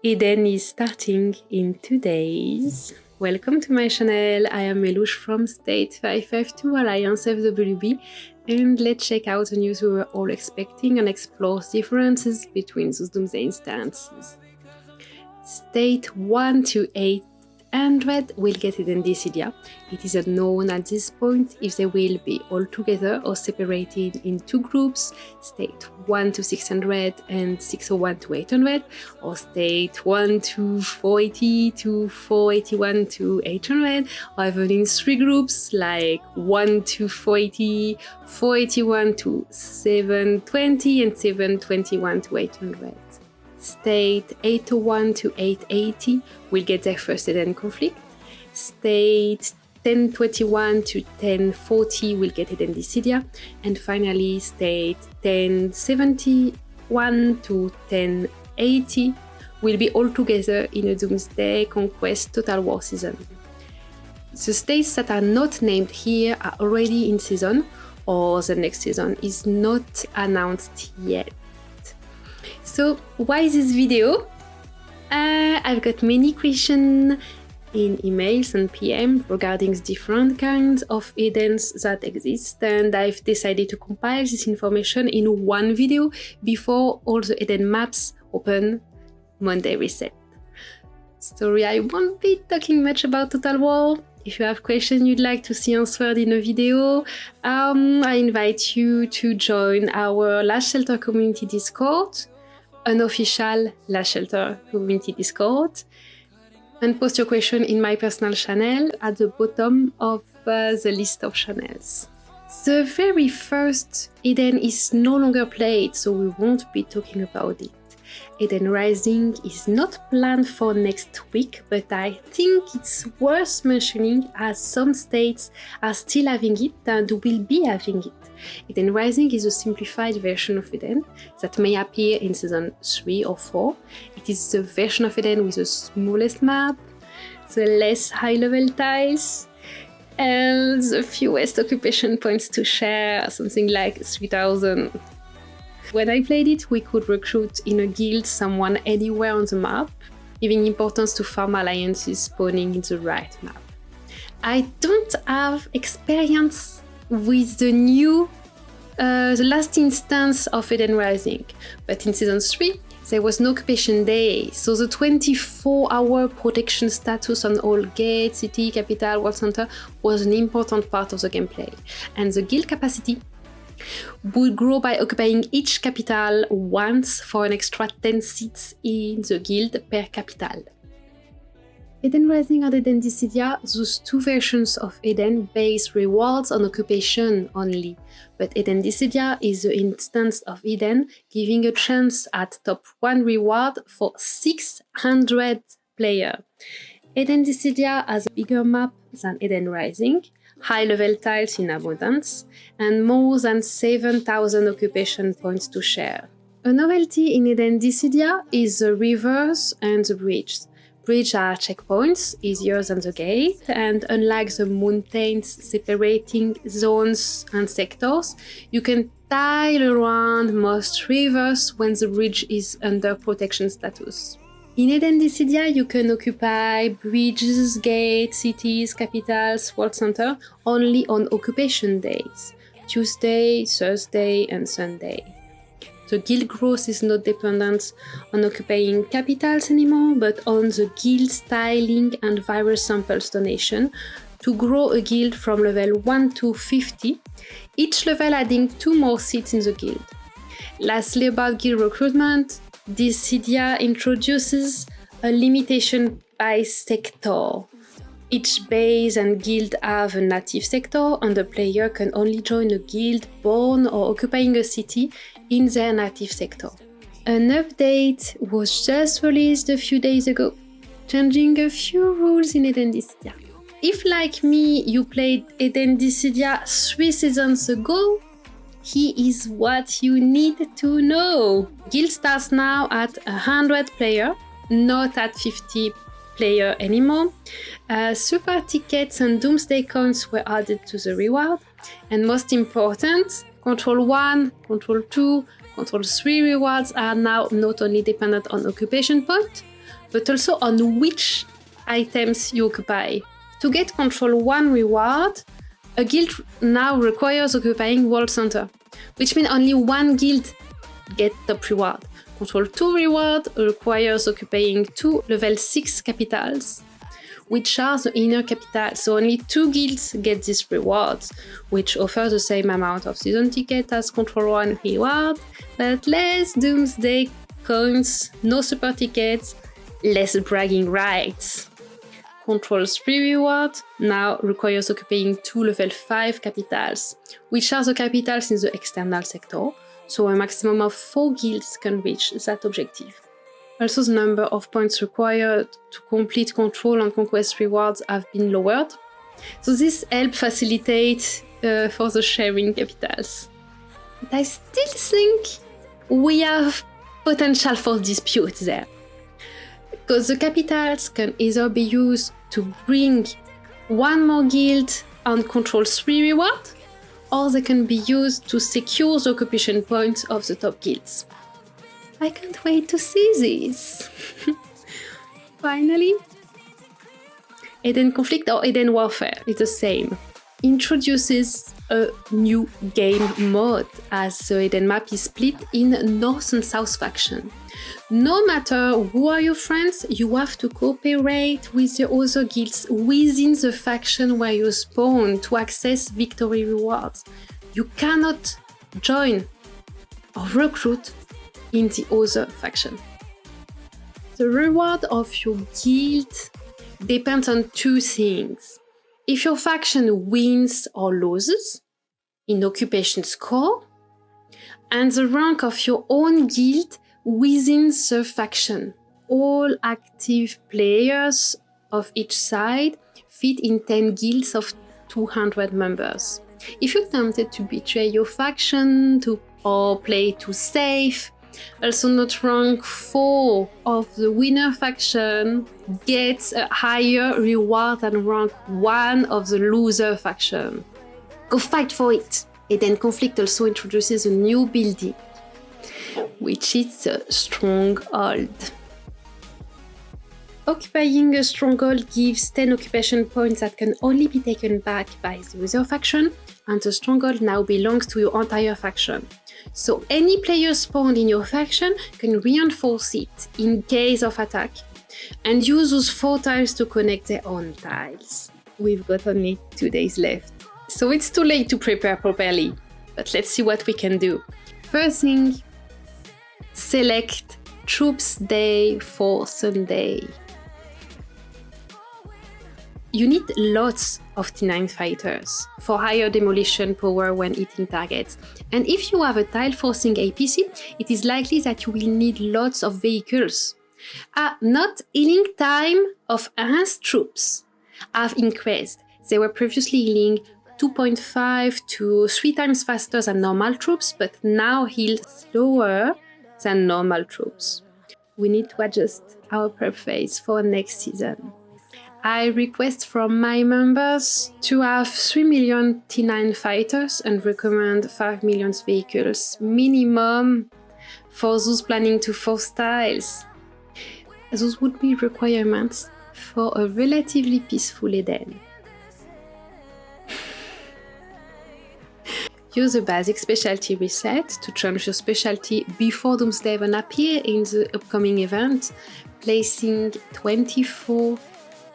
Eden is starting in 2 days. Welcome to my channel. I am Melouche from State 552 Alliance FWB, and let's check out the news we were all expecting and explore differences between those Doomsday instances. State 1 to 800 will get Eden Dissidia. It is unknown at this point if they will be all together or separated in two groups, State 1 to 600 and 601 to 800, or State 1 to 480 to 481 to 800, or even in three groups like 1 to 480, 481 to 720, and 721 to 800. State 801 to 880 will get their first Eden conflict. State 1021 to 1040 will get Eden Dissidia. And finally, State 1071 to 1080 will be all together in a Doomsday Conquest Total War season. The states that are not named here are already in season, or the next season is not announced yet. So why this video? I've got many questions in emails and PM regarding the different kinds of Edens that exist, and I've decided to compile this information in one video before all the Eden maps open Monday reset. Sorry, I won't be talking much about Total War. If you have questions you'd like to see answered in a video, I invite you to join our Last Shelter community Discord, unofficial Last Shelter community Discord, and post your question in my personal channel at the bottom of the list of channels. The very first Eden is no longer played, so we won't be talking about it. Eden Rising is not planned for next week, but I think it's worth mentioning as some states are still having it and will be having it. Eden Rising is a simplified version of Eden that may appear in season 3 or 4. It is the version of Eden with the smallest map, the less high-level tiles, and the fewest occupation points to share, something like 3000. When I played it, we could recruit in a guild someone anywhere on the map, giving importance to farm alliances spawning in the right map. I don't have experience with the last instance of Eden Rising, but in season 3 there was no occupation day, so the 24-hour protection status on all gates, city, capital, world center was an important part of the gameplay, and the guild capacity would grow by occupying each capital once for an extra 10 seats in the guild per capital. Eden Rising and Eden Dissidia, those two versions of Eden base rewards on occupation only, but Eden Dissidia is the instance of Eden giving a chance at top 1 reward for 600 players. Eden Dissidia has a bigger map than Eden Rising, high-level tiles in abundance, and more than 7,000 occupation points to share. A novelty in Eden Dissidia is the rivers and the bridges. Bridges are checkpoints, easier than the gate, and unlike the mountains separating zones and sectors, you can tile around most rivers when the bridge is under protection status. In Eden Dissidia, you can occupy bridges, gates, cities, capitals, world center only on occupation days, Tuesday, Thursday, and Sunday. The guild growth is not dependent on occupying capitals anymore, but on the guild styling and virus samples donation to grow a guild from level 1 to 50, each level adding 2 more seats in the guild. Lastly, about guild recruitment, Dissidia introduces a limitation by sector. Each base and guild have a native sector, and the player can only join a guild born or occupying a city in their native sector. An update was just released a few days ago, changing a few rules in Eden Dissidia. If, like me, you played Eden Dissidia 3 seasons ago, here is what you need to know. Guild starts now at 100 players, not at 50 players anymore. Super tickets and Doomsday coins were added to the reward, and most important, Control 1, Control 2, Control 3 rewards are now not only dependent on occupation point, but also on which items you occupy. To get Control 1 reward, a guild now requires occupying World Center, which means only one guild gets top reward. Control 2 reward requires occupying 2 level 6 capitals, which are the inner capitals. So only 2 guilds get these rewards, which offer the same amount of season ticket as Control 1 reward, but less Doomsday coins, no super tickets, less bragging rights. Control 3 reward now requires occupying 2 level 5 capitals, which are the capitals in the external sector, so a maximum of 4 guilds can reach that objective. Also, the number of points required to complete Control and Conquest rewards have been lowered, so this helps facilitate for the sharing capitals. But I still think we have potential for dispute there, because the capitals can either be used to bring one more guild on Control 3 reward, or they can be used to secure the occupation points of the top guilds. I can't wait to see this! Finally, Eden Conflict or Eden Warfare is the same. Introduces a new game mode, as the Eden map is split in North and South faction. No matter who are your friends, you have to cooperate with the other guilds within the faction where you spawn to access victory rewards. You cannot join or recruit in the other faction. The reward of your guild depends on 2 things. If your faction wins or loses in occupation score, and the rank of your own guild within the faction. All active players of each side fit in 10 guilds of 200 members. If you're tempted to betray your faction or play too safe, also not rank 4 of the winner faction gets a higher reward than rank 1 of the loser faction. Go fight for it! Eden Conflict also introduces a new building, which is the Stronghold. Occupying a stronghold gives 10 occupation points that can only be taken back by the other faction, and the stronghold now belongs to your entire faction. So any player spawned in your faction can reinforce it in case of attack, and use those 4 tiles to connect their own tiles. We've got only 2 days left, so it's too late to prepare properly, but let's see what we can do. First thing, select Troops Day for Sunday. You need lots of T9 fighters for higher demolition power when hitting targets. And if you have a tile forcing APC, it is likely that you will need lots of vehicles. Not healing time of enhanced troops have increased. They were previously healing 2.5 to 3 times faster than normal troops, but now heal slower than normal troops. We need to adjust our prep phase for next season. I request from my members to have 3 million T9 fighters and recommend 5 million vehicles minimum for those planning to force tiles. Those would be requirements for a relatively peaceful Eden. Use the basic specialty reset to change your specialty before Doomsday even appear in the upcoming event, placing 24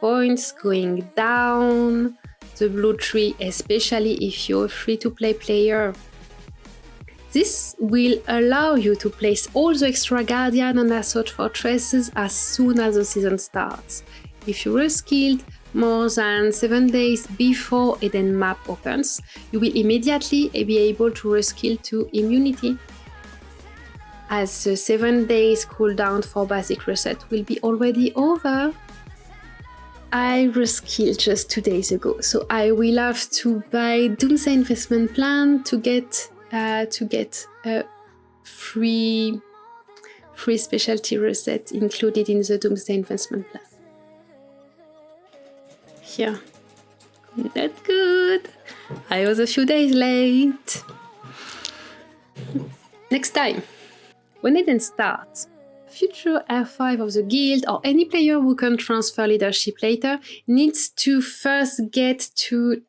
points going down the blue tree, especially if you're a free-to-play player. This will allow you to place all the extra Guardian and Assault Fortresses as soon as the season starts. If you're skilled more than 7 days before Eden map opens, you will immediately be able to reskill to immunity, as the 7 days cooldown for basic reset will be already over. I reskilled just 2 days ago, so I will have to buy Doomsday investment plan to get a free specialty reset included in the Doomsday investment plan. Yeah, not good. I was a few days late. Next time, when Eden starts, future R5 of the guild or any player who can transfer leadership later needs to first get to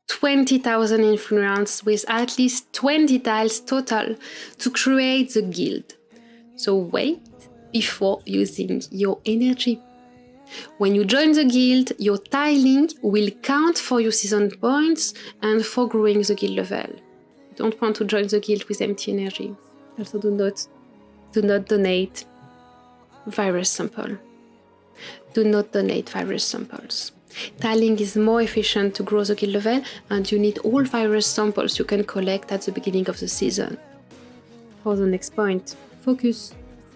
20,000 influence with at least 20 tiles total to create the guild. So wait before using your energy. When you join the guild, your tiling will count for your season points and for growing the guild level. You don't want to join the guild with empty energy. Also do not donate virus sample. Do not donate virus samples. Tiling is more efficient to grow the guild level, and you need all virus samples you can collect at the beginning of the season. For the next point, focus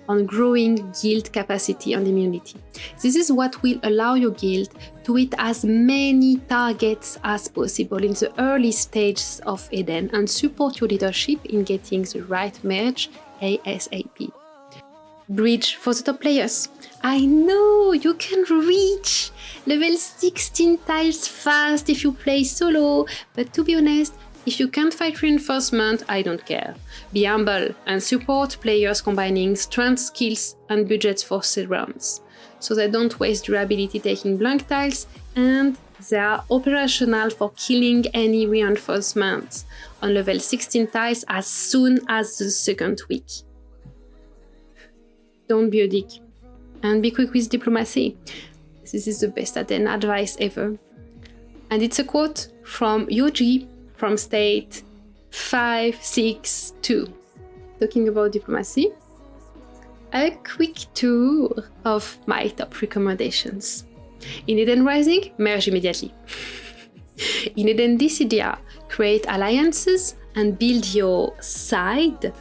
on growing guild capacity and immunity. This is what will allow your guild to hit as many targets as possible in the early stages of Eden and support your leadership in getting the right merge ASAP. Bridge for the top players. I know you can reach level 16 tiles fast if you play solo, but to be honest, if you can't fight reinforcement, I don't care. Be humble and support players combining strength, skills, and budgets for rounds, so they don't waste durability taking blank tiles and they are operational for killing any reinforcements on level 16 tiles as soon as the second week. Don't be a dick. And be quick with diplomacy. This is the best advice ever. And it's a quote from Yoji from state 562. Talking about diplomacy, a quick tour of my top recommendations. In Eden Rising, merge immediately. In Eden Dissidia, create alliances and build your side.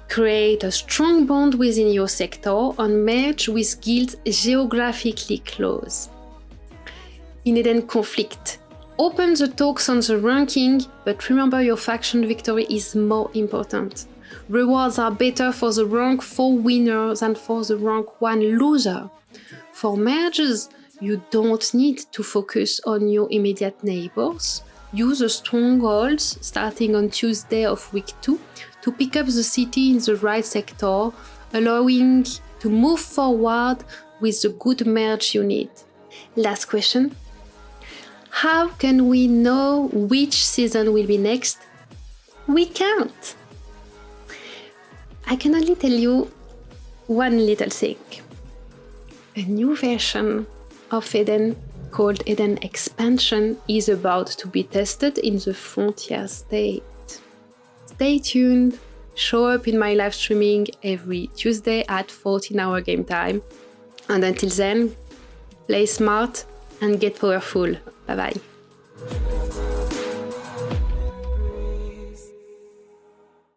Create a strong bond within your sector and merge with guilds geographically close. In Eden Conflict, open the talks on the ranking, but remember your faction victory is more important. Rewards are better for the rank 4 winner than for the rank 1 loser. For merges, you don't need to focus on your immediate neighbors. Use the strongholds starting on Tuesday of week 2 to pick up the city in the right sector, allowing to move forward with the good merge you need. Last question. How can we know which season will be next? We can't. I can only tell you one little thing. A new version of Eden called Eden Expansion is about to be tested in the Frontier State. Stay tuned, show up in my live streaming every Tuesday at 14-hour game time. And until then, play smart and get powerful. Bye bye.